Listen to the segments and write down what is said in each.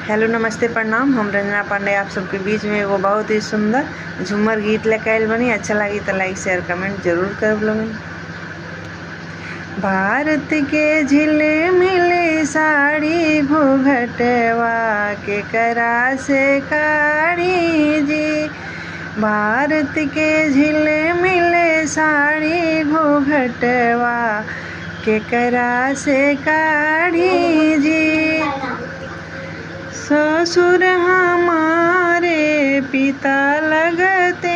Hello नमस्ते प्रणाम। हम रंजना पांडे आप सबके बीच में एगो बहुत ही सुंदर झूमर गीत लेके आयल बनी। अच्छा लगी तो लाइक शेयर कमेंट जरूर कर लोगन। भारत के झिले मिले साड़ी घूंघटवा के करा से काढ़ी जी। भारत के झिले मिले साड़ी घूंघटवा के करा से काढ़ी जी। ससुर हमारे पिता लगते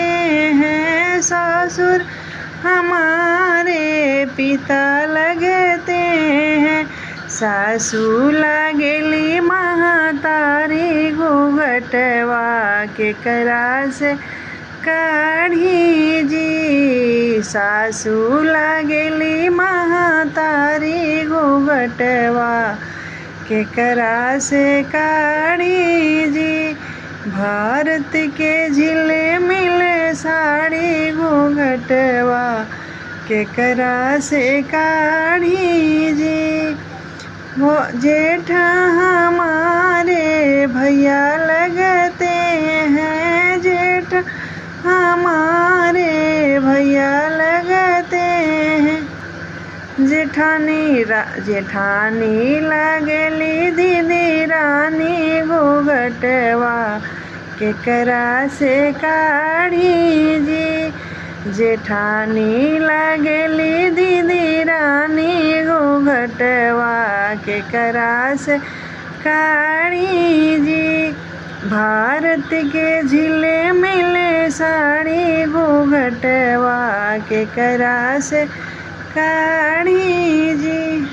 हैं, ससुर हमारे पिता लगते हैं। सासू लगेली महतारी घूंघटवा के करा से काढ़ी जी। सासू लगेली महतारी घूंघटवा के करा से काढ़ी जी। भारत के झिले मिले साड़ी घूंघटवा के करा से काढ़ी जी। वो जेठ हमारे भैया लगते हैं, जेठ हमारे भैया लगते हैं। जेठानी लगेली दीदी रानी घूंघटवा के करा से काढ़ी जी। जेठानी लगेली दीदी रानी घूंघटवा के करा से काढ़ी जी। भारत के झिले मिले साड़ी घूंघटवा के करा से काढ़ी जी।